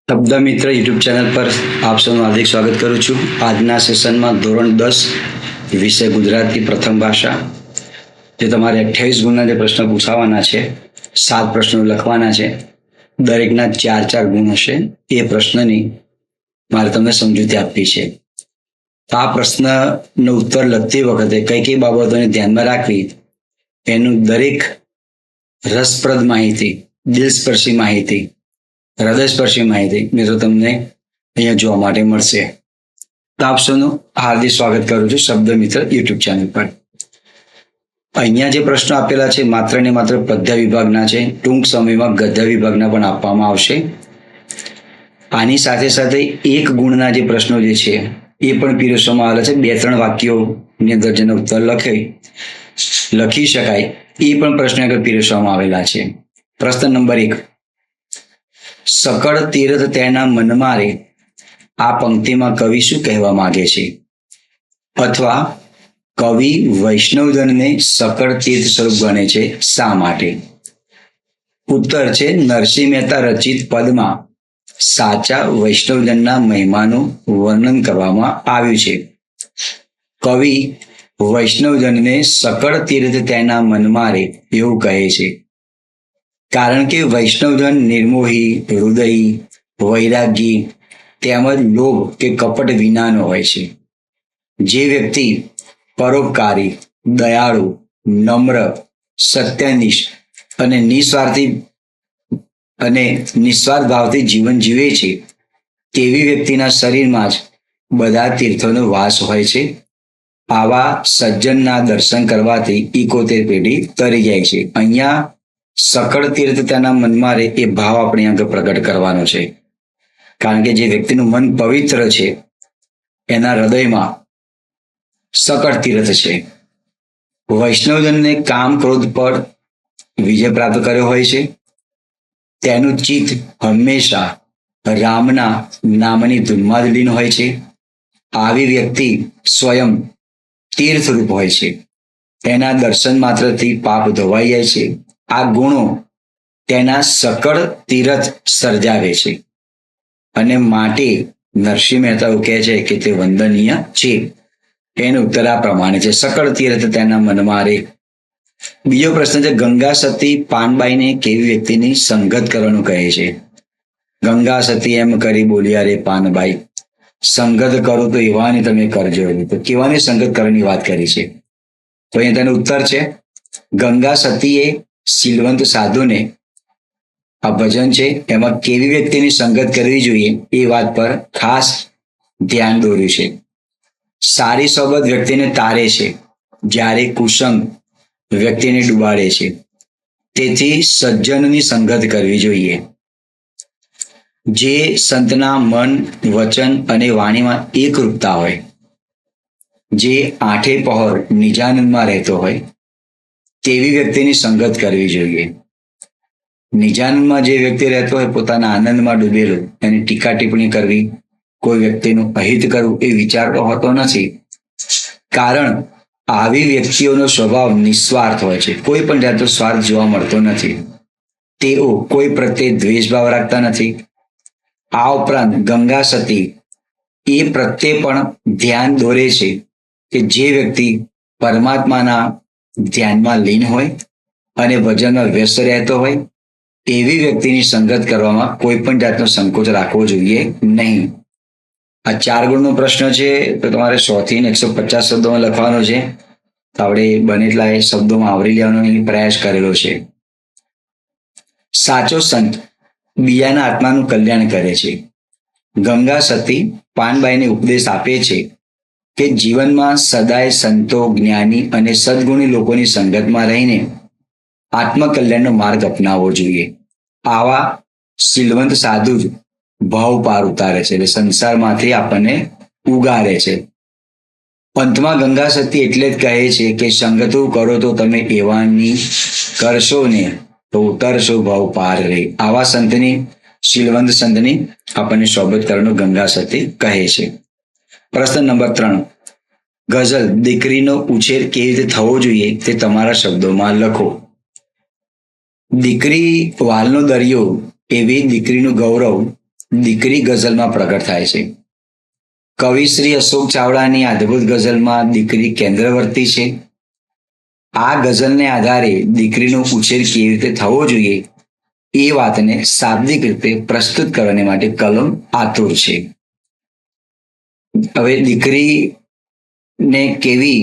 શબ્દ મિત્ર YouTube channel પર આપ સૌનું હાર્દિક સ્વાગત કરું છું. આજના સેશનમાં ધોરણ 10 વિષય ગુજરાતી પ્રથમ ભાષા જે તમારે 28 ગુણના જે પ્રશ્નો પૂછાવાના છે, 7 પ્રશ્નો લખવાના છે, દરેકના 4 ગુણ હશે. એ પ્રશ્નની મારે તમને સમજૂતી આપવી છે. આ પ્રશ્નનો ઉત્તર લખતી વખતે કઈ કઈ બાબતોને ધ્યાનમાં રાખવી એનું દરેક રસપ્રદ માહિતી, દિલસ્પર્શી માહિતી, હૃદયસ્પર્શી માહિતી મિત્રો તમને અહીંયા જોવા માટે મળશે. તો આપ સૌનું હાર્દિક સ્વાગત કરું છું શબ્દ મિત્ર યુટ્યુબ ચેનલ પર. અહીંયા જે પ્રશ્નો આપેલા છે માત્ર ને માત્ર પદ્ય વિભાગના છે. ટૂંક સમયમાં ગદ્ય વિભાગના પણ આપવામાં આવશે. આની સાથે સાથે 1 ગુણના જે પ્રશ્નો જે છે એ પણ પીરસવામાં આવેલા છે. 2-3 વાક્યોની અંદર જેનો ઉત્તર લખી શકાય એ પણ પ્રશ્નો આગળ પીરસવામાં આવેલા છે. પ્રશ્ન નંબર 1, સકળ તીર્થ તેના મનમાં રે. આ પંક્તિમાં કવિ શું કહેવા માંગે છે? અથવા કવિ વૈષ્ણવજનને સકળ તીર્થ સ્વરૂપ ગણે છે શા માટે? ઉત્તર છે નરસિંહ મહેતા રચિત પદમાં સાચા વૈષ્ણવજનના મહિમાનું વર્ણન કરવામાં આવ્યું છે. કવિ વૈષ્ણવજનને સકળ તીર્થ તેના મનમાં રે એવું કહે છે કારણ કે વૈષ્ણવજન નિર્મોહી, હૃદયી, વૈરાગી તેમજ લોભ કે કપટ વિનાનો હોય છે. જે વ્યક્તિ પરોપકારી, દયાળુ, નમ્ર, સત્યનિષ્ઠ અને નિસ્વાર્થ ભાવથી જીવન જીવે છે તેવી વ્યક્તિના શરીરમાં જ બધા તીર્થોનો વાસ હોય છે. આવા સજ્જનના દર્શન કરવાથી 71 પેઢી તરી જાય છે. અહીંયા સકળ તીર્થ તેના મનમાં રે એ ભાવ આપણે આગળ પ્રગટ કરવાનો છે. કારણ કે જે વ્યક્તિનું મન પવિત્ર છે એના હૃદયમાં સકળ તીર્થ છે. વૈષ્ણવજનને કામ ક્રોધ પર વિજય પ્રાપ્ત કર્યો હોય છે. તેનું ચિત્ત હંમેશા રામના નામની ધૂનમાં જ લીન હોય છે. આવી વ્યક્તિ સ્વયં તીર્થરૂપ હોય છે. એના દર્શન માત્રથી પાપ ધોવાઈ જાય છે. આ ગુણો તેના સકળ તીર્થ સર્જાવે છે અને માટે નરસિંહ મહેતા કહે છે કે તે વંદનીય છે. એનો ઉત્તર આ પ્રમાણે છે, સકળ તીર્થ તેના મનમાં રે. બીજો પ્રશ્ન છે, ગંગા સતી પાનબાઈને કેવી વ્યક્તિની સંગત કરવાનું કહે છે? ગંગા સતી એમ કરી બોલ્યા રે પાનબાઈ, સંગત કરો તો એવાની તમે કરજો. તો કેવાની સંગત કરવાની વાત કરી છે? તો અહીંયા તેનો ઉત્તર છે, ગંગા સતીએ શીલવંત સાધુને, આ ભજન છે એમાં કેવી વ્યક્તિની સંગત કરવી જોઈએ એ વાત પર ખાસ ધ્યાન દોર્યું છે. સારી સોબત વ્યક્તિને તારે છે જ્યારે કુસંગ વ્યક્તિને ડુબાડે છે. તેથી સજ્જનની સંગત કરવી જોઈએ. જે સંતના મન, વચન અને વાણીમાં એકરૂપતા હોય, જે આઠે પહોર નિજાનંદમાં રહેતો હોય તેવી વ્યક્તિની સંગત કરવી જોઈએ. નિજાનંદમાં જે વ્યક્તિ રહેતો હોય, પોતાના આનંદમાં ડૂબેલો, એની ટીકા ટિપ્પણી કરવી, કોઈ વ્યક્તિનું અહિત કરવું એ વિચારતો હોતો નથી. કારણ આવી વ્યક્તિઓનો સ્વભાવ નિસ્વાર્થ હોય છે. કોઈ પણ જાતનો સ્વાર્થ જોવા મળતો નથી. તેઓ કોઈ પ્રત્યે દ્વેષભાવ રાખતા નથી. આ ઉપરાંત ગંગા સતી એ પ્રત્યે પણ ધ્યાન દોરે છે કે જે વ્યક્તિ પરમાત્માના ધ્યાનમાં લીન હોય અને ભજનમાં વ્યસ્ત રહેતો હોય એવી વ્યક્તિની સંગત કરવામાં કોઈ પણ જાતનો સંકોચ રાખવો જોઈએ નહીં. આ 4 ગુણનો પ્રશ્ન છે તો તમારે 100 થી 150 શબ્દોમાં લખવાનો છે. તો આપણે બને એટલા એ શબ્દોમાં આવરી લેવાનો પ્રયાસ કરેલો છે. સાચો સંત બીજાના આત્માનું કલ્યાણ કરે છે. ગંગા સતી પાનબાઈને ઉપદેશ આપે છે કે જીવનમાં સદાય સંતો, જ્ઞાની અને સદગુણી લોકોની સંગતમાં રહીને આત્મકલ્યાણનો માર્ગ અપનાવવો જોઈએ. આવા શીલવંત સાધુ જ ભાવ પાર ઉતારે છે, એટલે સંસારમાંથી આપણને ઉગારે છે. અંતમાં ગંગા સતી એટલે જ કહે છે કે સંગતો કરો તો તમે એવાની કરશો ને તો ઉતરશો ભાવ પાર રે. આવા સંતની, શીલવંત સંતની આપણને સોબત કરવાનું ગંગા સતી કહે છે. પ્રશ્ન નંબર 3, ગઝલ દીકરીનો ઉછેર કેવી રીતે થવો જોઈએ તે તમારા શબ્દોમાં લખો. દીકરી વાલનો દરિયો એવી દીકરીનું ગૌરવ દીકરી ગઝલમાં પ્રગટ થાય છે. કવિ શ્રી અશોક ચાવડાની અદ્ભુત ગઝલમાં દીકરી કેન્દ્રવર્તી છે. આ ગઝલને આધારે દીકરીનો ઉછેર કેવી રીતે થવો જોઈએ એ વાતને શાબ્દિક રીતે પ્રસ્તુત કરવા માટે કલમ આતુર છે. હવે દીકરીને કેવી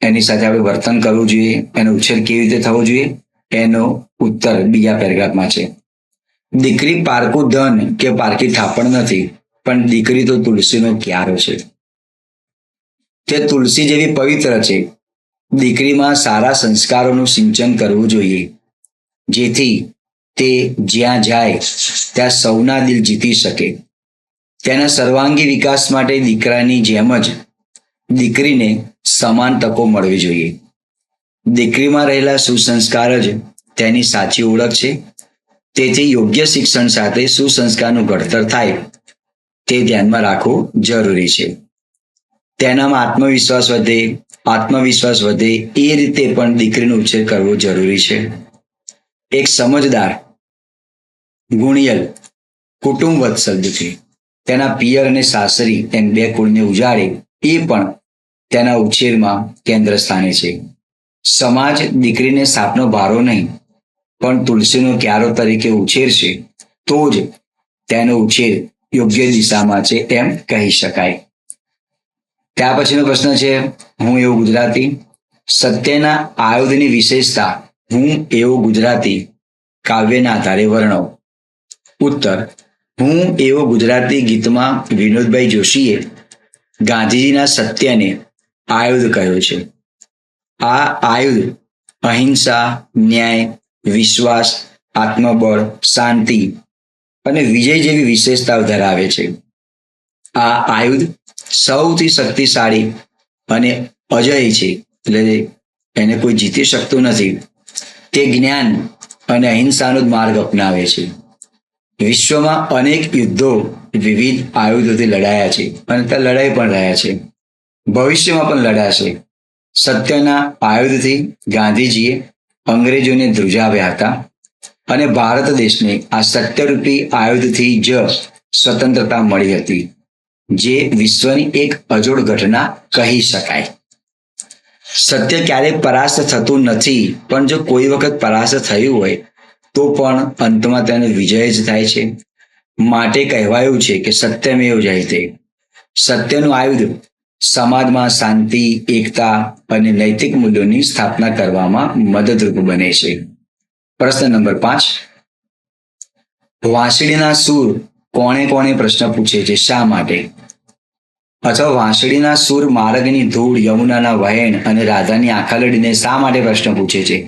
એની સાથે આપણે વર્તન કરવું જોઈએ, એનો ઉછેર કેવી રીતે થવો જોઈએ, એનો ઉત્તર બીજા પેરેગ્રાફમાં છે. દીકરી પારકું ધન કે પારકી થાપણ નથી, પણ દીકરી તો તુલસીનો ક્યારો છે. તે તુલસી જેવી પવિત્ર છે. દીકરીમાં સારા સંસ્કારોનું સિંચન કરવું જોઈએ, જેથી તે જ્યાં જાય ત્યાં સૌના દિલ જીતી શકે. તેના સર્વાંગી વિકાસ માટે દીકરાની જેમ જ દીકરીને સમાન તકો મળવી જોઈએ. દીકરીમાં રહેલા સુસંસ્કાર જ તેની સાચી ઓળખ છે. તેથી યોગ્ય શિક્ષણ સાથે સુસંસ્કારનું ઘડતર થાય તે ધ્યાનમાં રાખવું જરૂરી છે. તેનામાં આત્મવિશ્વાસ વધે એ રીતે પણ દીકરીનો ઉછેર કરવો જરૂરી છે. એક સમજદાર ગુણિયલ કુટુંબ વત્સલ દીકરી તેના પિયર અને સાસરી એમ બે કુળને ઉજાડે એ પણ તેના ઉછેરમાં કેન્દ્ર સ્થાને છે. સમાજ દીકરીને સાપનો ભારો નહીં, પણ તુલસીનો ક્યારો તરીકે ઉછેરશે તો જ તેનો ઉછેર યોગ્ય દિશામાં છે એમ કહી શકાય. ત્યાર પછીનો પ્રશ્ન છે, હું એવો ગુજરાતી. સત્યના આયુધની વિશેષતા હું એવો ગુજરાતી કાવ્યના આધારે વર્ણવ. ઉત્તર, હું એવો ગુજરાતી ગીતમાં વિનોદભાઈ જોશીએ ગાંધીજીના સત્યને આયુધ કહ્યો છે. આ આયુધ અહિંસા, ન્યાય, વિશ્વાસ, આત્મબળ, શાંતિ અને વિજય જેવી વિશેષતાઓ ધરાવે છે. આ આયુધ સૌથી શક્તિશાળી અને અજય છે, એટલે એને કોઈ જીતી શકતું નથી. તે જ્ઞાન અને અહિંસાનો જ માર્ગ અપનાવે છે. વિશ્વમાં અનેક યુદ્ધો વિવિધ આયુધોથી લડાયા છે અને ત્યાં લડાઈ પણ રહ્યા છે. ભવિષ્યમાં પણ લડાશે. સત્યના આયુધથી ગાંધીજીએ અંગ્રેજોને ધ્રુજાવ્યા હતા અને ભારત દેશને આ સત્યરૂપી આયુધથી જ સ્વતંત્રતા મળી હતી, જે વિશ્વની એક અજોડ ઘટના કહી શકાય. સત્ય ક્યારેય પરાસ્ત થતું નથી, પણ જો કોઈ વખત પરાસ્ત થયું હોય તો પણ અંતમાં તેનો વિજય જ થાય છે. માટે કહેવાયું છે કે સત્યમેવ જયતે. સત્યનું આયુધ સમાજમાં શાંતિ, એકતા અને નૈતિક મૂલ્યોની સ્થાપના કરવામાં મદદરૂપ બને છે. પ્રશ્ન નંબર 5. વાંસળીના સૂર કોણે કોણે પ્રશ્ન પૂછે છે, શા માટે? અથવા વાંસળીના સૂર માર્ગની ધૂળ, યમુનાના વહેણ અને રાધાની આંખા લડીને શા માટે પ્રશ્ન પૂછે છે?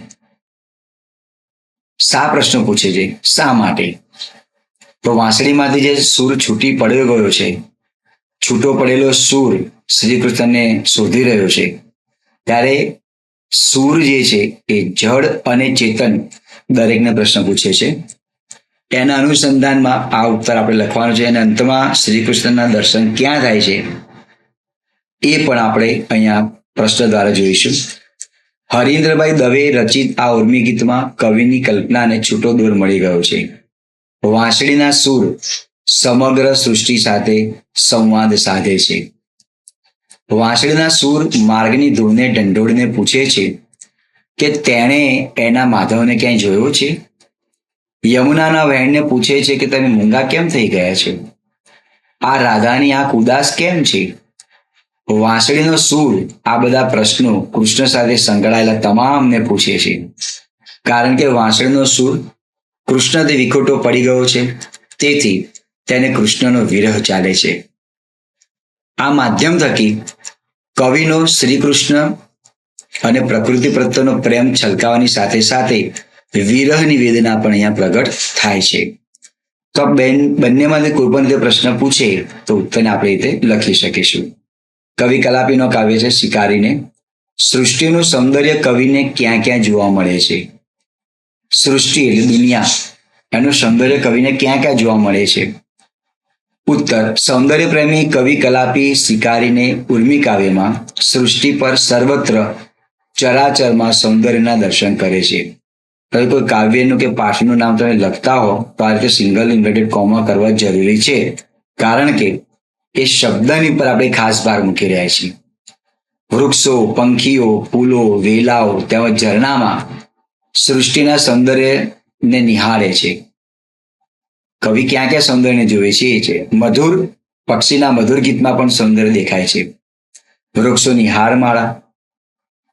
પ્રશ્ન પૂછે છે શા માટે? તો વાંસળીમાંથી જે સૂર છૂટી પડ્યો ગયો છે, છૂટો પડેલો સૂર શ્રી કૃષ્ણને શોધી રહ્યો છે, ત્યારે સૂર જે છે એ જડ અને ચેતન દરેકને પ્રશ્ન પૂછે છે. એના અનુસંધાનમાં આ ઉત્તર આપણે લખવાનો છે અને અંતમાં શ્રી કૃષ્ણના દર્શન ક્યાં થાય છે એ પણ આપણે અહીંયા પ્રશ્ન દ્વારા જોઈશું. હરીન્દ્રભાઈ દવે રચિત આ ઉર્મી ગીતમાં કવિની કલ્પનાને છૂટો દોર મળી ગયો છે. વાંસળીના સૂર સમગ્ર સૃષ્ટિ સાથે સંવાદ સાધે છે. વાંસળીના સૂર માર્ગની ધૂળને ઢંઢોળીને પૂછે છે કે તેણે એના માધવને ક્યાંય જોયો છે. યમુનાના વહેણને પૂછે છે કે તમે મૂંગા કેમ થઈ ગયા છો. આ રાધાની આંખ ઉદાસ કેમ છે. વાંસળીનો સૂર આ બધા પ્રશ્નો કૃષ્ણ સાથે સંકળાયેલા તમામને પૂછે છે, કારણ કે વાંસળીનો સૂર કૃષ્ણથી વિખોટો પડી ગયો છે, તેથી તેને કૃષ્ણનો વિરહ ચાલે છે. આ માધ્યમ થકી કવિનો શ્રી કૃષ્ણ અને પ્રકૃતિ પ્રત્યેનો પ્રેમ છલકાવાની સાથે સાથે વિરહની વેદના પણ અહીંયા પ્રગટ થાય છે. તો બંનેમાંથી કોઈ પણ રીતે પ્રશ્ન પૂછે તો ઉત્તરને આપણે રીતે લખી શકીશું. કવિ કલાપીનો કાવ્ય છે શિકારીને. સૃષ્ટિનું સૌંદર્ય કવિને ક્યાં ક્યાં જોવા મળે છે? સૃષ્ટિ એટલે દુનિયા, એનું સૌંદર્ય કવિને ક્યાં ક્યાં જોવા મળે છે? ઉત્તર, સૌંદર્ય પ્રેમી કવિ કલાપી શિકારીને ઉર્મી કાવ્યમાં સૃષ્ટિ પર સર્વત્ર ચરાચરમાં સૌંદર્યના દર્શન કરે છે. તમે કોઈ કાવ્યનું કે પાઠનું નામ તમે લખતા હો તો આ રીતે સિંગલ ઇન્વર્ટેડ કોમા કરવા જરૂરી છે, કારણ કે એ શબ્દની પર આપણે ખાસ ભાર મૂકી રહ્યા છીએ. વૃક્ષો, પંખીઓ, ફૂલો, વેલાઓ તેમજ ઝરણામાં સૃષ્ટિના સૌંદર્યને નિહાળે છે. કવિ ક્યાં ક્યાં સૌંદર્યને જોવે છે એ છે. મધુર પક્ષીના મધુર ગીતમાં પણ સૌંદર્ય દેખાય છે. વૃક્ષોની હારમાળા,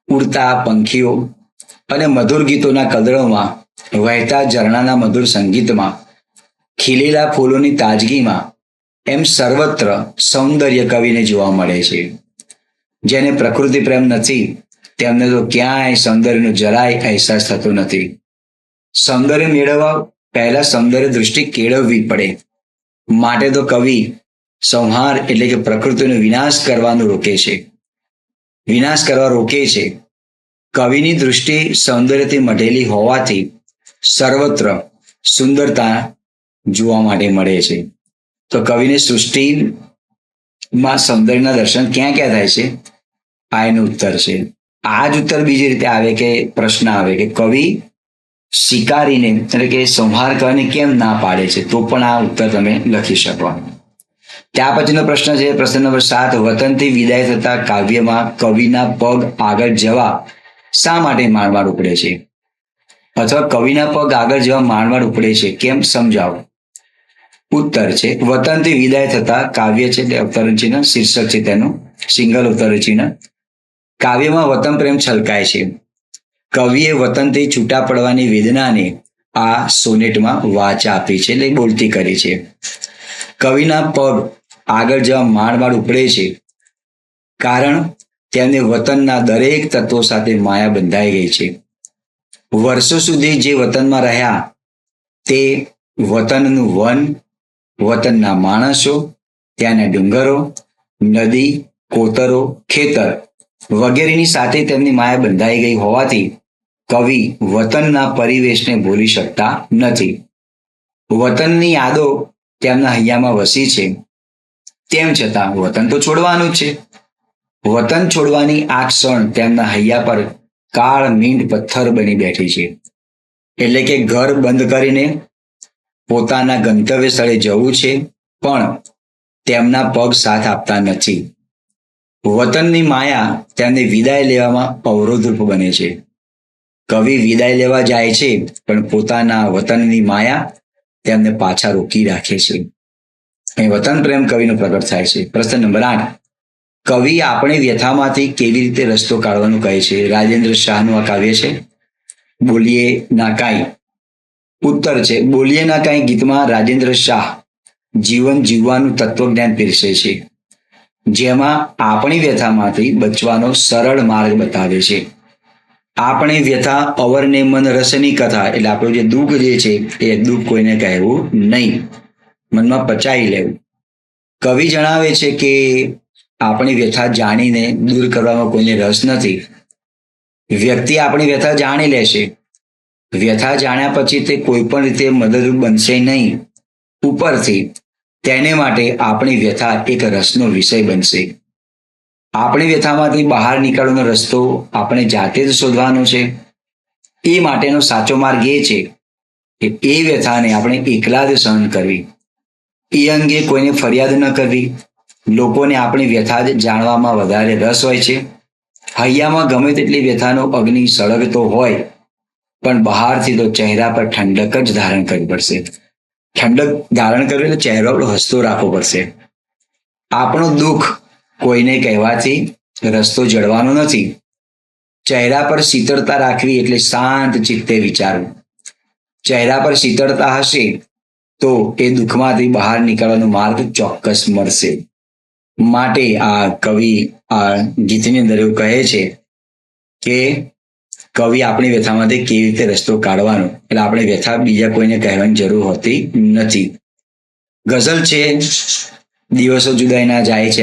ઉડતા પંખીઓ અને મધુર ગીતોના કલરવમાં, વહેતા ઝરણાના મધુર સંગીતમાં, ખીલેલા ફૂલોની તાજગીમાં, એમ સર્વત્ર સૌંદર્ય કવિને જોવા મળે છે. જેને પ્રકૃતિ પ્રેમ નથી તેમને તો ક્યાંય સૌંદર્યનો જરાય અહેસાસ થતો નથી. સૌંદર્ય મેળવવા પહેલા સૌંદર્ય દૃષ્ટિ કેળવવી પડે. માટે તો કવિ સંહાર એટલે કે પ્રકૃતિનો વિનાશ કરવાનું રોકે છે, વિનાશ કરવા રોકે છે. કવિની દૃષ્ટિ સૌંદર્યથી મઢેલી હોવાથી સર્વત્ર સુંદરતા જોવા માટે મળે છે. તો કવિને સૃષ્ટિમાં સૌંદર્યના દર્શન ક્યાં ક્યાં થાય છે? આ એનો ઉત્તર છે. આ જ ઉત્તર બીજી રીતે આવે કે પ્રશ્ન આવે કે કવિ શિકારીને એટલે કે સંહાર કરવાની કેમ ના પાડે છે, તો પણ આ ઉત્તર તમે લખી શકો. ત્યાર પછીનો પ્રશ્ન છે પ્રશ્ન નંબર 7. વતનથી વિદાય થતા કાવ્યમાં કવિના પગ આગળ જવા શા માટે મારવાડ ઉપડે છે? અથવા કવિના પગ આગળ જવા મારવાડ ઉપડે છે કેમ, સમજાવો. ઉત્તર છે વતનથી વિદાય થતા કાવ્ય છે તે અવતરણ શીર્ષક છે તેનું સિંગલ અવતરણ. કાવ્યમાં વતન પ્રેમ છલકાય છે. કવિએ વતનથી છૂટા પડવાની વેદનાને આ સોનેટમાં વાચા આપી છે, એટલે બોલતી કરી છે. કવિના પગ આગળ જવા મારવાડ ઉપડે છે કારણ તેમને વતનના દરેક તત્વો સાથે માયા બંધાઈ ગઈ છે. વર્ષો સુધી જે વતનમાં રહ્યા તે વતનનું વન, વતનના માણસો, ત્યાંના ડુંગરો, નદી, કોતરો, ખેતર વગેરેની સાથે તેમની માયા બંધાઈ ગઈ હોવાથી કવિ વતનના પરિવેશને ભૂલી શકતા નથી. વતનની યાદો તેમના હૈયામાં વસી છે, તેમ છતાં વતન તો છોડવાનું જ છે. વતન છોડવાની આ ક્ષણ તેમના હૈયા પર કાળ મીંડ પથ્થર બની બેઠી છે. એટલે કે ઘર બંધ કરીને પોતાના ગંતવ્ય સ્થળે જવું છે, પણ તેમના પગ સાથ આપતા નથી. વતનની માયા તેમને વિદાય લેવામાં અવરોધરૂપ બને છે. કવિ વિદાય લેવા જાય છે પણ પોતાના વતનની માયા તેમને પાછા રોકી રાખે છે. અહીં વતન પ્રેમ કવિનો પ્રગટ થાય છે. પ્રશ્ન નંબર 8. કવિ આપણી વ્યથામાંથી કેવી રીતે રસ્તો કાઢવાનું કહે છે? રાજેન્દ્ર શાહનું આ કાવ્ય છે. બોલીએ ના કાંઈ. ઉત્તર છે બોલીએ ના કાંઈ ગીતમાં રાજેન્દ્ર શાહ જીવન જીવવાનું તત્વજ્ઞાન પીરસે છે, જેમાં આપણી વ્યથામાંથી બચવાનો સરળ માર્ગ બતાવે છે. આપણી વ્યથા અવરને મન રસની કથા, એટલે આપણું જે દુઃખ જે છે એ દુઃખ કોઈને કહેવું નહીં, મનમાં પચાવી લેવું. કવિ જણાવે છે કે આપણી વ્યથા જાણીને દૂર કરવામાં કોઈને રસ નથી. વ્યક્તિ આપણી વ્યથા જાણી લેશે. વ્યથા જાણ્યા પછી તે કોઈ પણ રીતે મદદરૂપ બનશે નહીં. ઉપરથી તેને માટે આપણી વ્યથા એક રસનો વિષય બનશે. આપણી વ્યથામાંથી બહાર નીકળવાનો રસ્તો આપણે જાતે જ શોધવાનો છે. એ માટેનો સાચો માર્ગ એ છે કે એ વ્યથાને આપણે એકલા જ સહન કરવી. એ અંગે કોઈને ફરિયાદ ન કરવી. લોકોને આપણી વ્યથા જ જાણવામાં વધારે રસ હોય છે. હૈયામાં ગમે તેટલી વ્યથાનો અગ્નિ સળગતો હોય પણ બહારથી તો ચહેરા પર ઠંડક જ ધારણ કરવી પડશે. ઠંડક ધારણ કરવી એટલે ચહેરો આપણો હસતો રાખવો પડશે. આપણું દુઃખ કોઈને કહેવાથી રસ્તો જડવાનો નથી. ચહેરા પર શીતળતા રાખવી એટલે શાંત ચિત્તે વિચારવું. ચહેરા પર શીતળતા હશે તો એ દુઃખમાંથી બહાર નીકળવાનો માર્ગ ચોક્કસ મળશે. માટે આ કવિ આ ગીતની અંદર એવું કહે છે કે કવિ આપણી વ્યથામાંથી કેવી રીતે રસ્તો કાઢવાનો, એટલે આપણે વ્યથા બીજા કોઈને કહેવાની જરૂર હોતી નથી. ગઝલ છે દિવસો જુદાઈના જાય છે,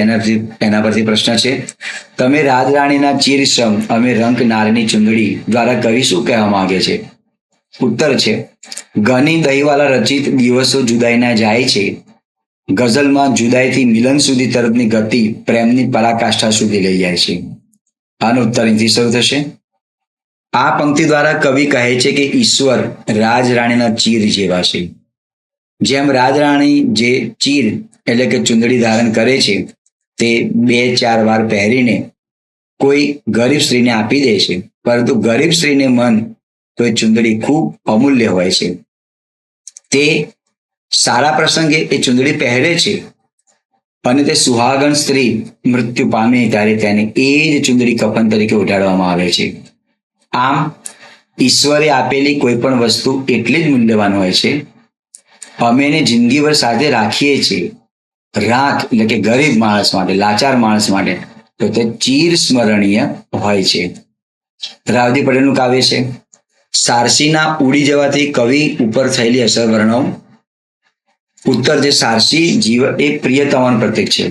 એના પરથી પ્રશ્ન છે. તમે રાજરાણીના ચીરશ્રમ અમે રંક નારની ચુંદડી દ્વારા કવિ શું કહેવા માંગે છે? ઉત્તર છે ઘણી દહીવાલા રચિત દિવસો જુદાઈના જાય છે ગઝલમાં જુદાઈથી મિલન સુધી તરફની ગતિ પ્રેમની પરાકાષ્ઠા સુધી લઈ જાય છે. આનો ઉત્તર અહીંથી શરૂ થશે. આ પંક્તિ દ્વારા કવિ કહે છે કે ઈશ્વર રાજરાણીના ચીર જેવા છે. જેમ રાજરાણી જે ચીર એટલે કે ચુંદડી ધારણ કરે છે તે 2-4 વાર પહેરીને કોઈ ગરીબ સ્ત્રીને આપી દે છે, પરંતુ ગરીબ સ્ત્રીને મન તો એ ચુંદડી ખૂબ અમૂલ્ય હોય છે. તે સારા પ્રસંગે એ ચુંદડી પહેરે છે અને તે સુહાગણ સ્ત્રી મૃત્યુ પામે ત્યારે તેને એ જ ચુંદડી કફન તરીકે ઉઠાડવામાં આવે છે. આમ ઈશ્વરે આપેલી કોઈ પણ વસ્તુ એટલી જ મૂલ્યવાન હોય છે. અમે એને જિંદગીભર સાથે રાખીએ છીએ. રાખ એટલે કે ગરીબ માણસ માટે, લાચાર માણસ માટે તો તે ચીર સ્મરણીય હોય છે. રાવદી પટેલનું કાવ્ય છે. સારસીના ઉડી જવાથી કવિ ઉપર થયેલી અસર વર્ણવો. ઉત્તર છે સારસી જીવન એ પ્રિયતમાનું પ્રતીક છે.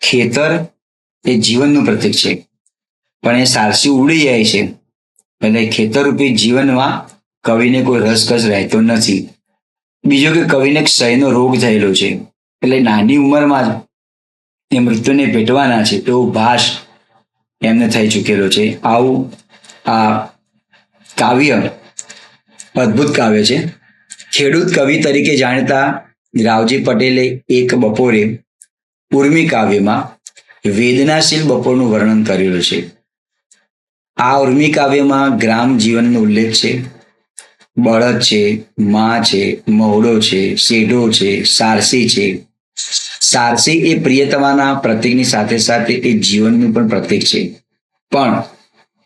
ખેતર એ જીવનનું પ્રતીક છે. પણ એ સારસી ઉડી જાય છે એટલે ખેતરરૂપી જીવનમાં કવિને કોઈ રસકસ રહેતો નથી. બીજું કે કવિને ક્ષયનો રોગ થયેલો છે એટલે નાની ઉંમરમાં જ એ મૃત્યુને ભેટવાના છે એવો ભાસ એમને થઈ ચૂકેલો છે. આવું આ કાવ્ય અદ્ભુત કાવ્ય છે. ખેડૂત કવિ તરીકે જાણીતા રાવજી પટેલે એક બપોરે ઉર્મી કાવ્યમાં વેદનાશીલ બપોરનું વર્ણન કરેલું છે. આ ઉર્મી કાવ્યમાં ગ્રામ જીવનનો ઉલ્લેખ છે. બળદ છે, મા છે, મહુડો છે, શેઢો છે, સારસી છે. સારસી એ પ્રિયતમાના પ્રતીકની સાથે સાથે એ જીવનનું પણ પ્રતીક છે. પણ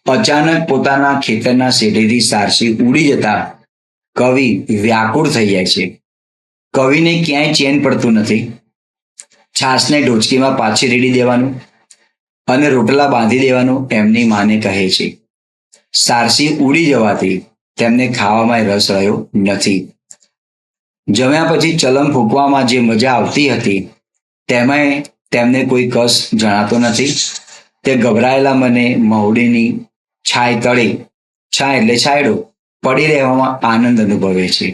અચાનક પોતાના ખેતરના શેઢેથી સારસી ઉડી જતા કવિ વ્યાકુળ થઈ જાય છે. કવિને ક્યાંય ચેન પડતું નથી. છાસને ઢોચકીમાં પાછી રેડી દેવાનું અને રોટલા બાંધી દેવાનું એમની માને કહે છે. સારસી ઉડી જવાથી તેમને ખાવામાં રસ રહ્યો નથી. જમ્યા પછી ચલમ ફૂંકવામાં જે મજા આવતી હતી તેમાંય તેમને કોઈ કસ જણાતો નથી. તે ગભરાયેલા મને મહુડીની છાય તળે, છાય એટલે છાયડો, પડી રહેવામાં આનંદ અનુભવે છે.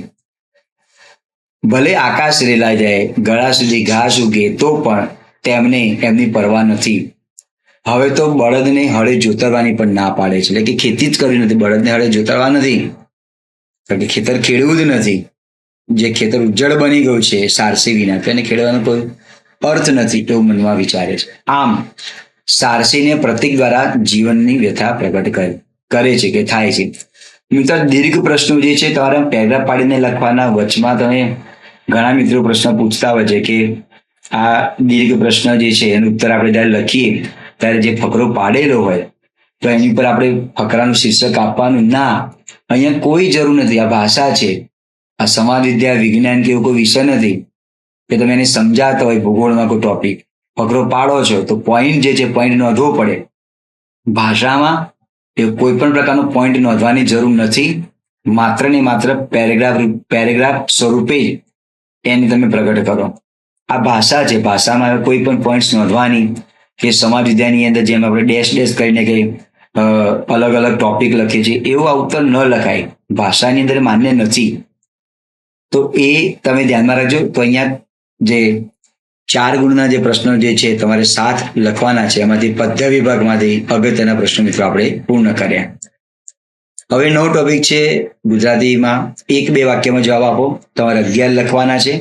ભલે આકાશ રેલાઈ જાય, ગળા સુધી ઘાસ ઉગે તો પણ તેમને એમની પરવા નથી. હવે તો બળદને હળે જોતરવાની પણ ના પાડે છે. એટલે કે ખેતી જ કરવી નથી, બળદને હળે જોતરવા નથી, કારણ કે ખેતર ખેડવું જ નથી. જે ખેતર ઉજ્જડ બની ગયું છે સારસી વિના તો એને ખેડવાનો કોઈ અર્થ નથી એવું મનમાં વિચારે છે. આમ સારસીને પ્રતીક દ્વારા જીવનની વ્યથા પ્રગટ કરે છે કે થાય છે. મિત્રો દીર્ઘ પ્રશ્નો જે છે તમારે પેરાગ્રાફ પાડીને લખવાના. વચમાં તમે ઘણા મિત્રો પ્રશ્ન પૂછતા હોય છે કે આ દીર્ઘ પ્રશ્ન જે છે એનો ઉત્તર આપણે જ્યારે લખીએ ત્યારે જે ફકરો પાડેલો હોય તો એની ઉપર આપણે ફકરાનું શીર્ષક આપવાનું ના. અહીંયા કોઈ જરૂર નથી. આ ભાષા છે, આ સમાજ વિદ્યા, વિજ્ઞાન કે એવો કોઈ વિષય નથી કે તમે એને સમજાતા હોય ભૂગોળમાં કોઈ ટોપિક ફકરો પાડો છો તો પોઈન્ટ જે છે પોઈન્ટ નોંધવો પડે. ભાષામાં એ કોઈ પણ પ્રકારનો પોઈન્ટ નોંધવાની જરૂર નથી. માત્ર ને માત્ર પેરેગ્રાફ સ્વરૂપે જ એને તમે પ્રગટ કરો. આ ભાષા છે, ભાષામાં કોઈ પણ પોઈન્ટ નોંધવાની કે સમાજ વિદ્યાની અંદર જેમ આપણે ડેશ ડેશ કરીને કે અલગ અલગ ટોપિક લખીએ છીએ એવું આ ઉત્તર ન લખાય. ભાષાની અંદર માન્ય નથી. તો એ તમે ધ્યાનમાં રાખજો. તો અહીંયા જે 4 ગુણના જે પ્રશ્નો જે છે તમારે 7 લખવાના છે. એમાંથી પદ્ય વિભાગમાંથી અગત્યના પ્રશ્નો મિત્રો આપણે પૂર્ણ કર્યા. હવે નવો ટોપિક છે ગુજરાતીમાં 1-2 વાક્યમાં જવાબ આપો. તમારે 11 લખવાના છે.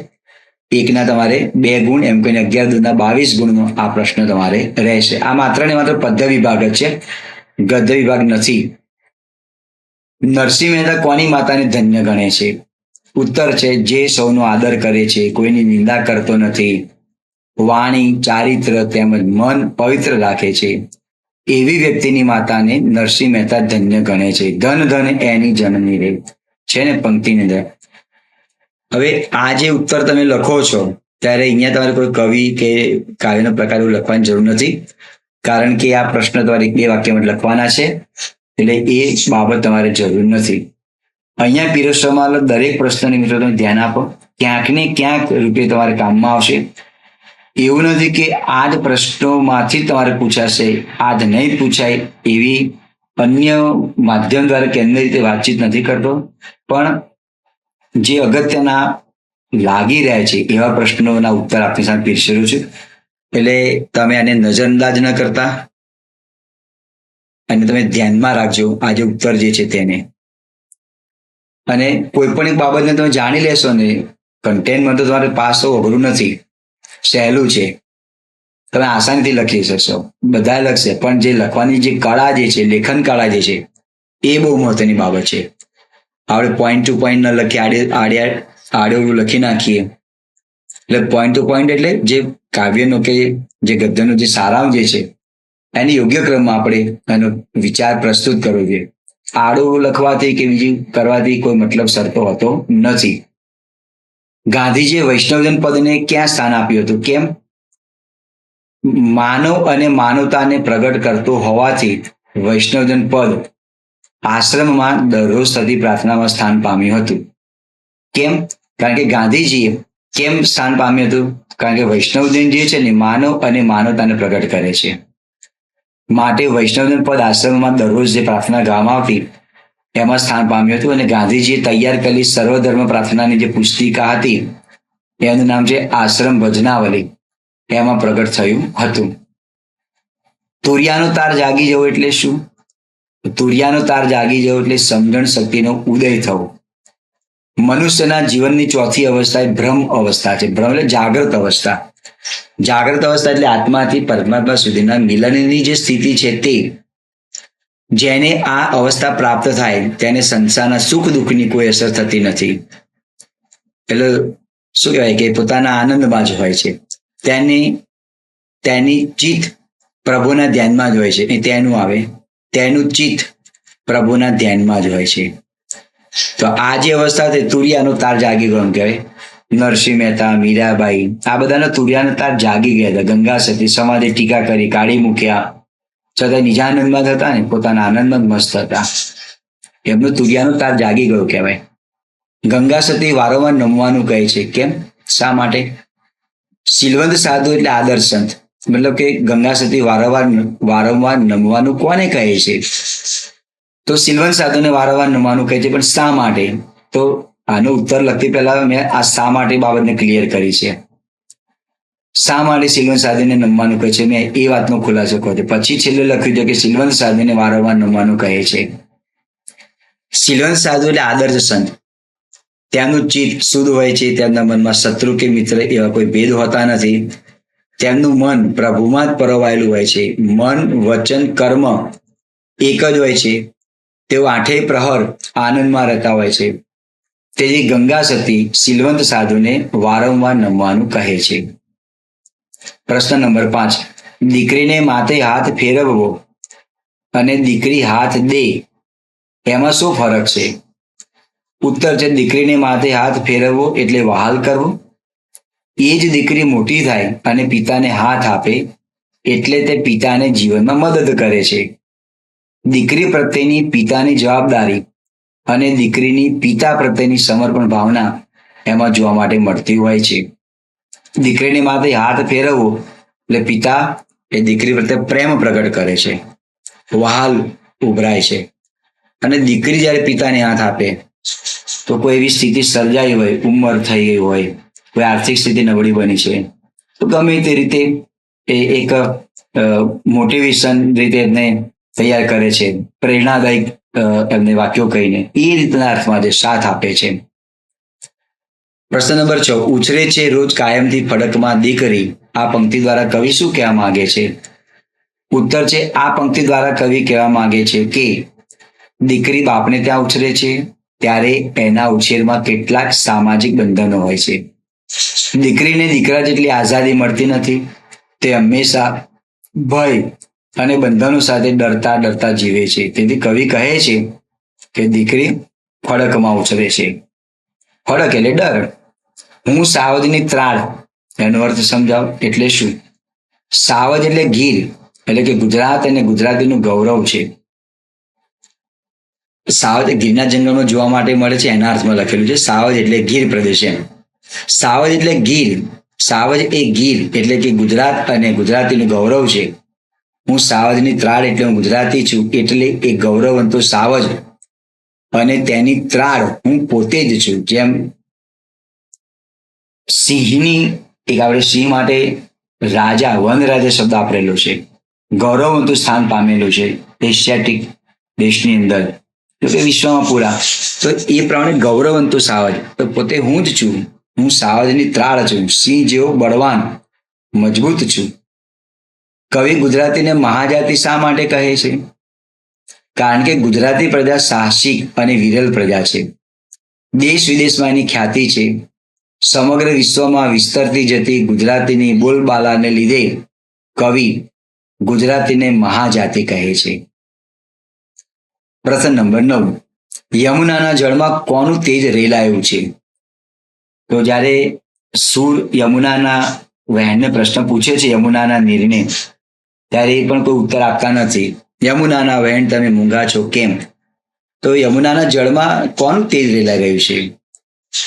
એકના તમારે 2 ગુણ એમ કહીને 11 દૂના 22 ગુણનો આ પ્રશ્ન તમારે રહેશે. આ માત્ર ને માત્ર પદ્ય વિભાગ જ છે, ગદ્ય વિભાગ નથી. નરસિંહ મહેતા કોની માતાને ધન્ય ગણે છે? ઉત્તર છે જે સૌનો આદર કરે છે, કોઈની નિંદા કરતો નથી, વાણી, ચારિત્ર તેમજ મન પવિત્ર રાખે છે એવી વ્યક્તિની માતાને નરસિંહ મહેતા ધન્ય ગણે છે. ધન ધન એની જનની રે છે ને પંક્તિની અંદર. હવે આ જે ઉત્તર તમે લખો છો ત્યારે અહીંયા તમારે કોઈ કવિ કે કાવ્યનો પ્રકાર એવું લખવાની જરૂર નથી, કારણ કે આ પ્રશ્ન તમારે 1-2 વાક્યમાં લખવાના છે એટલે એ બાબત તમારે જરૂર નથી. અહીંયા પીરસવામાં દરેક પ્રશ્નને મિત્રો તમે ધ્યાન આપો. ક્યાંક ને ક્યાંક રૂપે તમારે કામમાં આવશે. એવું નથી કે આ જ પ્રશ્નોમાંથી તમારે પૂછાશે, આ જ નહીં પૂછાય એવી અન્ય માધ્યમ દ્વારા કેન્દ્ર રીતે વાતચીત નથી કરતો. પણ જે અગત્યના લાગી રહ્યા છે એવા પ્રશ્નોના ઉત્તર આપની સામે પીરસેલું છે. એટલે તમે આને નજરઅંદાજ ન કરતા અને તમે ધ્યાનમાં રાખજો આજે ઉત્તર જે છે તેને. અને કોઈ પણ એક બાબતને તમે જાણી લેશો ને, કન્ટેન્ટમાં તો તમારે પાસ થવું અઘરું નથી, સહેલું છે. તમે આસાનીથી લખી શકશો, બધા લખશે, પણ જે લખવાની જે કળા જે છે, લેખન કળા જે છે, એ બહુ મહત્વની બાબત છે. આપણે પોઈન્ટ ટુ પોઈન્ટ ન લખીએ, આડેવડું લખી નાખીએ. એટલે પોઈન્ટ ટુ પોઈન્ટ એટલે જે કાવ્યનો કે જે ગદ્યનો જે સારાંશ જે છે એની યોગ્ય ક્રમમાં આપણે એનો વિચાર પ્રસ્તુત કરવો જોઈએ. આડું લખવાથી કે બીજું કરવાથી કોઈ મતલબ સરતો હોતો નથી. ગાંધીજીએ વૈષ્ણવજન પદને ક્યાં સ્થાન આપ્યું હતું? કેમ? માનવ અને માનવતાને પ્રગટ કરતું હોવાથી વૈષ્ણવજન પદ આશ્રમમાં દરરોજ થતી પ્રાર્થનામાં સ્થાન પામ્યું હતું. કેમ? કારણ કે ગાંધીજીએ કેમ સ્થાન પામ્યું હતું? કારણ કે વૈષ્ણવજન જે છે ને માનવ અને માનવતાને પ્રગટ કરે છે. માટે વૈષ્ણવજન પદ આશ્રમમાં દરરોજ જે પ્રાર્થના ગાવામાં આવતી એમાં સ્થાન પામ્યું હતું. અને ગાંધીજીએ તૈયાર કરેલી સર્વધર્મ પ્રાર્થનાની જે પુસ્તિકા હતી એનું નામ છે આશ્રમ ભજનાવલી, એમાં પ્રગટ થયું હતું. તુરિયાનો તાર જાગી જવો એટલે શું? તુરિયાનો તાર જાગી જવો એટલે સમજણ શક્તિનો ઉદય થવો. મનુષ્યના જીવનની ચોથી અવસ્થા એ બ્રહ્મ અવસ્થા છે. બ્રહ્મ એટલે જાગૃત અવસ્થા. જાગૃત અવસ્થા એટલે આત્માથી પરમાત્મા સુધીના મિલનની જે સ્થિતિ છે તે. જેને આ અવસ્થા પ્રાપ્ત થાય તેને સંસારના સુખ દુઃખની કોઈ અસર થતી નથી. એટલે શું કહેવાય કે પોતાના આનંદમાં જ હોય છે. તેની ચિત્ત પ્રભુના ધ્યાનમાં જ હોય છે. તેનું આવે તેનું ચિત્ત પ્રભુના ધ્યાનમાં જ હોય છે. તો આ જે અવસ્થા છે તુરિયાનો તાર જાગી ગયો એમ કહેવાય. નરસિંહ મહેતા, મીરાબાઈ આ બધાના તુરિયાનો તાર જાગી ગયા હતા. ગંગા સતી સમાધિ ટીકા કરી, કાઢી મૂક્યા, છતાં નિજાનંદમાં જ હતા ને, પોતાના આનંદમાં જ મસ્ત હતા. એમનો તુરિયાનો તાર જાગી ગયો કહેવાય. ગંગા સતી વારંવાર નમવાનું કહે છે. કેમ? શા માટે? શીલવંત સાધુ એટલે આદર્શ સંત. મતલબ કે ગંગા સતી વારંવાર નમવાનું કોને કહે છે? તો શીલવંત સાધુને વારંવાર નમવાનું કહે છે. પણ શા માટે? તો આનો ઉત્તર લખતી પહેલા મેં આ શા માટે બાબતને ક્લિયર કરી છે. શા માટે શીલવંત સાધુને નમવાનું કહે છે મેં એ વાતનો ખુલાસો કર્યો છે. પછી છેલ્લે લખ્યું છે કે શીલવંત સાધુને વારંવાર નમવાનું કહે છે. શીલવંત સાધુ એટલે આદર્શ સંત. તેમનું ચિત્ત શુદ્ધ હોય છે. તેમના મનમાં શત્રુ કે મિત્ર એવા કોઈ ભેદ હોતા નથી. તેમનું મન પ્રભુમાં જ પરોવાયેલું હોય છે. મન, વચન, કર્મ એક જ હોય છે. તેઓ આઠેય પ્રહર આનંદમાં રહેતા હોય છે. તેથી ગંગા સતી શીલવંત સાધુને વારંવાર નમવાનું કહે છે. પ્રશ્ન નંબર 5. દીકરીને માથે હાથ ફેરવવો અને દીકરી હાથ દે એમાં શું ફરક છે? ઉત્તર છે દીકરીને માથે હાથ ફેરવવો એટલે વહાલ કરવો. એ જ દીકરી મોટી થાય અને પિતાને હાથ આપે એટલે તે પિતાને જીવનમાં મદદ કરે છે. દીકરી પ્રત્યેની પિતાની જવાબદારી અને દીકરીની પિતા પ્રત્યેની સમર્પણ ભાવના એમાં જોવા માટે મળતી હોય છે. દીકરીને માથે હાથ ફેરવવો એટલે પિતા એ દીકરી પ્રત્યે પ્રેમ પ્રગટ કરે છે, વહાલ ઉભરાય છે. અને દીકરી જ્યારે પિતાને હાથ આપે તો કોઈ એવી સ્થિતિ સર્જાઈ હોય, ઉંમર થઈ ગઈ હોય, કોઈ આર્થિક સ્થિતિ નબળી બની છે, તો ગમે તે રીતે એ એક મોટિવેશન રીતે એમને તૈયાર કરે છે, પ્રેરણાદાયક એમને વાક્યો કહીને એ રીતના અર્થમાં જે સાથ આપે છે. પ્રશ્ન નંબર 6. ઉછરે છે રોજ કાયમથી ફડકમાં દીકરી. આ પંક્તિ દ્વારા કવિ શું કહેવા માંગે છે? ઉત્તર છે આ પંક્તિ દ્વારા કવિ કહેવા માંગે છે કે દીકરી બાપને ત્યાં ઉછરે છે ત્યારે એના ઉછેરમાં કેટલાક સામાજિક બંધનો હોય છે. દીકરીને દીકરા જેટલી આઝાદી મળતી નથી. તે હંમેશા ભય અને બંધનો સાથે ડરતા ડરતા જીવે છે. તેથી કવિ કહે છે કે દીકરી ફડકમાં ઉછરે છે. ફડક એટલે ડર. હું સાવજની ત્રાળ એનો અર્થ સમજાવ એટલે શું? સાવજ એટલે ગીર, એટલે કે ગુજરાત અને ગુજરાતીનું ગૌરવ છે. સાવજ ગીરના જંગલમાં જોવા માટે મળે છે એના અર્થમાં લખેલું છે. સાવજ એટલે ગીર પ્રદેશ એમ. સાવજ એટલે ગીર. સાવજ એ ગીર એટલે કે ગુજરાત અને ગુજરાતીનું ગૌરવ છે. હું સાવજની ત્રાળ એટલે હું ગુજરાતી છું એટલે એ ગૌરવવંતો સાવજ અને તેની ત્રાળ હું પોતે જ છું. જેમ સિંહની એક આપણે સિંહ માટે રાજા, વન રાજા શબ્દ આપેલો છે. ગૌરવવંતું સ્થાન પામેલું છે એશિયાટિક દેશની અંદર, તો કે વિશ્વમાં પૂરા. તો એ પ્રમાણે ગૌરવવંતું સાવજ, તો પોતે હું જ છું, હું સાવજની ત્રાળ છું, સિંહ જેવો બળવાન મજબૂત છું. કવિ ગુજરાતીને મહાજાતિ શા માટે કહે છે? કારણ કે ગુજરાતી પ્રજા સાહસિક અને વિરલ પ્રજા છે. દેશ વિદેશમાં એની ખ્યાતિ છે. સમગ્ર વિશ્વમાં વિસ્તરતી જતી ગુજરાતીની બોલબાલાને લીધે કવિ ગુજરાતીને મહાજાતિ કહે છે. પ્રશ્ન નંબર 9. યમુનાના જળમાં કોનું તેજ રેલાયું છે? તો જ્યારે સૂર યમુનાના વહેણને પ્રશ્ન પૂછે છે, યમુનાના નીરને, ત્યારે એ પણ કોઈ ઉત્તર આપતા નથી. યમુનાના વહેણ તમે મૂંગા છો કેમ? તો યમુનાના જળમાં કોનું તેજ રેલાઈ ગયું છે?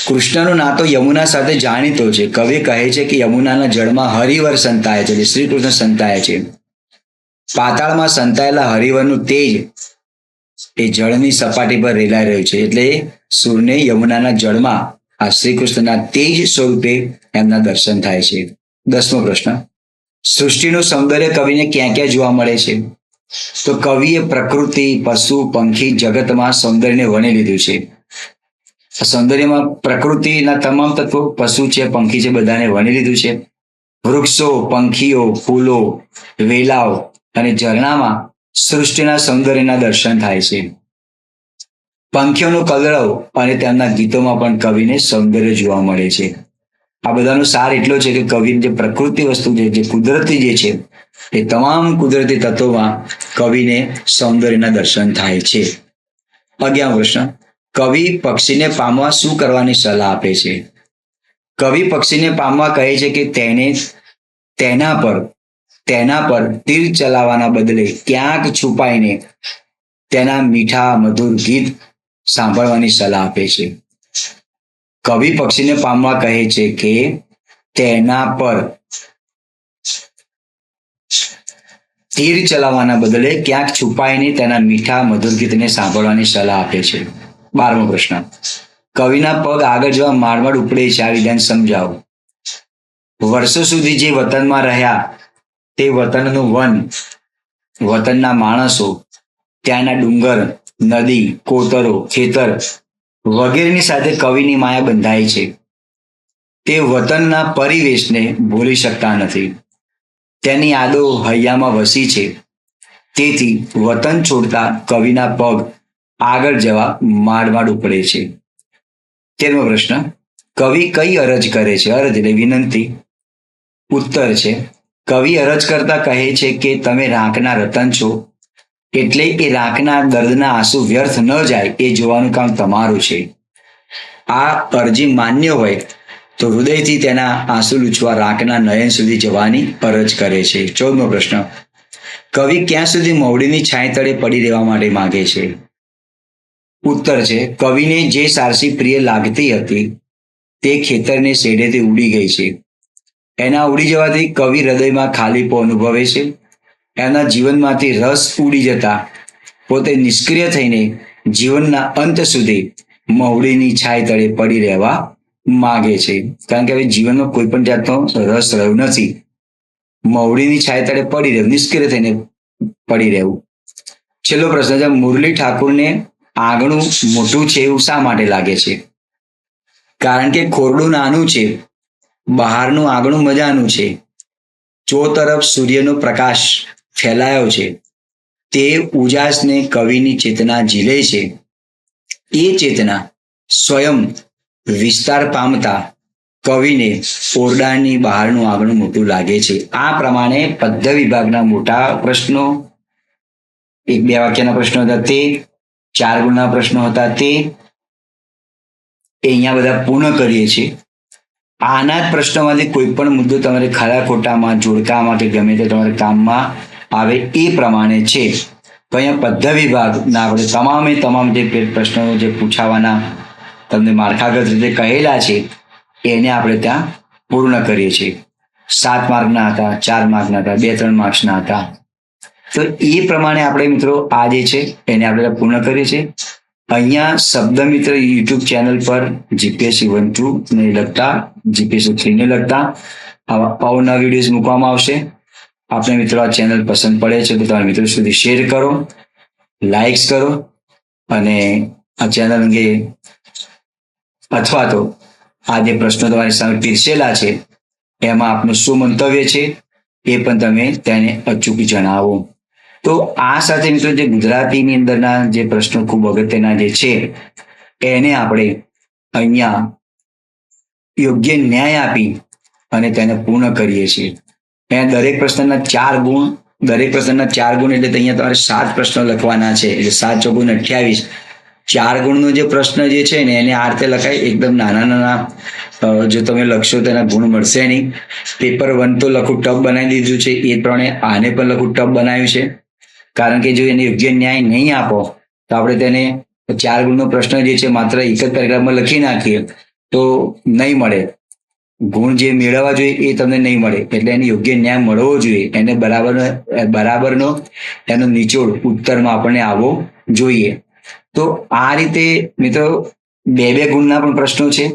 કૃષ્ણનો નાતો યમુના સાથે જાણીતો છે. કવિ કહે છે કે યમુનાના જળમાં હરિવર સંતાય છે, શ્રી કૃષ્ણ સંતાય છે. પાતાળમાં સંતાયેલા હરિવરનું તેજ એ જળની સપાટી પર રેલાઈ રહ્યું છે. એટલે સૂરને યમુનાના જળમાં આ શ્રી કૃષ્ણના તેજ સ્વરૂપે એમના દર્શન થાય છે. 10મો પ્રશ્ન. સૃષ્ટિનું સૌંદર્ય કવિને ક્યાં ક્યાં જોવા મળે છે? તો કવિએ પ્રકૃતિ, પશુ, પંખી જગતમાં સૌંદર્યને વણી લીધું છે. સૌંદર્યમાં પ્રકૃતિના તમામ તત્વો, પશુ છે, પંખી છે, બધાને વણી લીધું છે. વૃક્ષો, પંખીઓ, ફૂલો, વેલાઓ અને ઝરણામાં સૃષ્ટિના સૌંદર્યના દર્શન થાય છે. પંખીઓનો કલરવ અને તેમના ગીતોમાં પણ કવિને સૌંદર્ય જોવા મળે છે. આ બધાનો સાર એટલો છે કે કવિની જે પ્રકૃતિ વસ્તુ છે, જે કુદરતી જે છે, એ તમામ કુદરતી તત્વોમાં કવિને સૌંદર્યના દર્શન થાય છે. 11મો પ્રશ્ન. કવિ પક્ષીને પામવા શું કરવાની સલાહ આપે છે? કવિ પક્ષીને પામવા કહે છે કે તેના પર તીર ચલાવવાના બદલે ક્યાંક છુપાઈને તેના મીઠા મધુર ગીત સાંભળવાની સલાહ આપે છે. કવિ પક્ષીને પામવા કહે છે કે તેના પર તીર ચલાવવાના બદલે ક્યાંક છુપાઈને તેના મીઠા મધુર ગીતને સાંભળવાની સલાહ આપે છે. 12મો પ્રશ્ન. કવિના પગ આગળ જવા માંડ ઉપડે છે, આ વિધાન સમજાવો. વર્ષો સુધી જે વતનમાં રહ્યા તે વતનનું વન, વતનના માણસો, ત્યાંના ડુંગર, નદી, કોતરો, ખેતર વગેરેની સાથે કવિની માયા બંધાય છે. તે વતનના પરિવેશને ભૂલી શકતા નથી. તેની યાદો હૈયામાં વસી છે. તેથી વતન છોડતા કવિના પગ આગળ જવા માંડ ઉપડે છે. 13મો પ્રશ્ન. કવિ કઈ અરજ કરે છે? અરજ એટલે વિનંતી. ઉત્તર છે, કવિ અરજ કરતા કહે છે કે તમે રાંકના રતન છો, એટલે એ રાંકના દર્દના આંસુ વ્યર્થ ન જાય એ જોવાનું કામ તમારું છે. આ અરજી માન્ય હોય તો હૃદયથી તેના આંસુ લૂછવા રાંકના નયન સુધી જવાની અરજ કરે છે. 14મો પ્રશ્ન. કવિ ક્યાં સુધી મહુડીની છાંય તળે પડી રહેવા માટે માંગે છે? ઉત્તર છે, કવિને જે સારસી પ્રિય લાગતી હતી તે ખેતરને શેઢેથી ઉડી ગઈ છે. એના ઉડી જવાથી કવિ હૃદયમાં ખાલીપો અનુભવે છે. એના જીવનમાંથી રસ ઉડી જતા પોતે નિષ્ક્રિય થઈને જીવનના અંત સુધી મહુડીની છાય તળે પડી રહેવા માગે છે. કારણ કે હવે જીવનમાં કોઈ પણ જાતનો રસ રહ્યો નથી. મહુડીની છાય તળે પડી રહેવું, નિષ્ક્રિય થઈને પડી રહેવું. છેલ્લો પ્રશ્ન છે, મુરલી ઠાકુરને આંગણું મોટું છે એવું શા માટે લાગે છે? કારણ કે ખોરડું નાનું છે, બહારનું આંગણું મજાનું છે, ચોતરફ સૂર્યનો પ્રકાશ ફેલાયો છે, તે ઉજાસને કવિની ચેતના ઝીલે છે. એ ચેતના સ્વયં વિસ્તાર પામતા કવિને ઓરડાની બહારનું આંગણું મોટું લાગે છે. આ પ્રમાણે પદ્ય વિભાગના મોટા પ્રશ્નો, 1-2 વાક્યના પ્રશ્નો હતા તે, 4 ગુણના પ્રશ્નો હતા તે અહીંયા બધા પૂર્ણ કરીએ છીએ. આના જ પ્રશ્નોમાંથી કોઈ પણ મુદ્દો તમારે ખરા ખોટામાં, જોડકામાં કે ગમે તે તમારે કામમાં આવે એ પ્રમાણે છે. તો અહીંયા પદ્ય વિભાગના આપણે તમામ જે પ્રશ્નો જે પૂછાવાના તમને માળખાગત રીતે કહેલા છે એને આપણે ત્યાં પૂર્ણ કરીએ છીએ. 7 માર્કના હતા, 4 માર્કના હતા, 2-3 માર્ક્સના હતા. તો એ પ્રમાણે આપણે મિત્રો આ જે છે એને આપણે પૂર્ણ કરીએ છીએ. અહીંયા શબ્દમિત્ર યુટ્યુબ ચેનલ પર જીપીએસસી 1-2 ને લગતા, જીપીએસસી 3 ને લગતા આવા અવનવા વિડીયોઝ મૂકવામાં આવશે. આપને મિત્રો આ ચેનલ પસંદ પડે છે તો તમારા મિત્રો સુધી શેર કરો, લાઇક્સ કરો અને આ ચેનલ અંગે અથવા તો આ જે પ્રશ્નો તમારી સામે પીરસેલા છે એમાં આપનું શું મંતવ્ય છે એ પણ તમે તેને અચૂક જણાવો. તો આ સાથે મિત્રો જે ગુજરાતીની અંદરના જે પ્રશ્નો ખૂબ અગત્યના જે છે એને આપણે અહીંયા યોગ્ય ન્યાય આપી અને તેને પૂર્ણ કરીએ છીએ. અહીંયા દરેક પ્રશ્નના 4 ગુણ, દરેક પ્રશ્નના 4 ગુણ એટલે અહીંયા તમારે 7 પ્રશ્નો લખવાના છે. એટલે 7 ચોક 28. 4 ગુણનો જે પ્રશ્ન જે છે ને એને આ રીતે લખાય, એકદમ નાના નાના જો તમે લખશો તો એના ગુણ મળશે નહીં. પેપર 1 તો લખું ટફ બનાવી દીધું છે, એ પ્રમાણે આને પણ લખું ટફ બનાવ્યું છે. કારણ કે જો એને યોગ્ય ન્યાય નહીં આપો તો આપણે તેને 4 ગુણનો પ્રશ્ન જે છે માત્ર એક જ પેરેગ્રાફમાં લખી નાખીએ તો નહીં મળે. ગુણ જે મેળવવા જોઈએ એ તમને નહીં મળે. એટલે એને યોગ્ય ન્યાય મળવો જોઈએ. એને બરાબરનો એનો નિચોડ ઉત્તરમાં આપણને આવવો જોઈએ. તો આ રીતે મિત્રો 2 ગુણના પણ પ્રશ્નો છે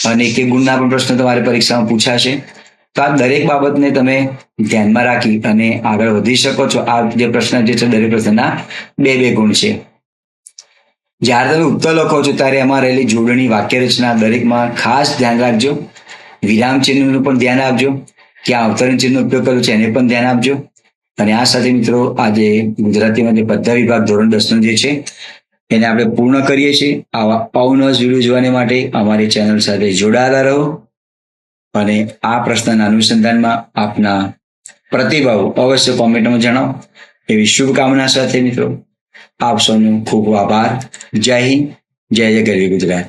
અને 1 ગુણના પણ પ્રશ્નો તમારી પરીક્ષામાં પૂછાશે. તો આ દરેક બાબતને તમે ધ્યાનમાં રાખી અને આગળ વધી શકો છો. આ જે પ્રશ્ન જે છે દરેક પ્રશ્નના 2 ગુણ છે. જ્યારે તમે ઉત્તર લખો છો ત્યારે એમાં રહેલી જોડણી, વાક્ય રચના દરેકમાં ખાસ ધ્યાન રાખજો. વિરામ ચિહ્નનું પણ ધ્યાન આપજો. ક્યાં અવતરણ ચિહ્નનો ઉપયોગ કર્યો છે એને પણ ધ્યાન આપજો. અને આ સાથે મિત્રો આજે ગુજરાતીમાં જે બધા વિભાગ ધોરણ 10 જે છે એને આપણે પૂર્ણ કરીએ છીએ. આવા અવનવા વિડીયો જોવા માટે અમારી ચેનલ સાથે જોડાયેલા રહો અને આ પ્રશ્નના અનુસંધાનમાં આપના પ્રતિભાવો અવશ્ય કોમેન્ટમાં જણાવો એવી શુભકામના સાથે મિત્રો આપ સૌનો ખૂબ આભાર. જય હિન્દ, જય જય ગરવી ગુજરાત.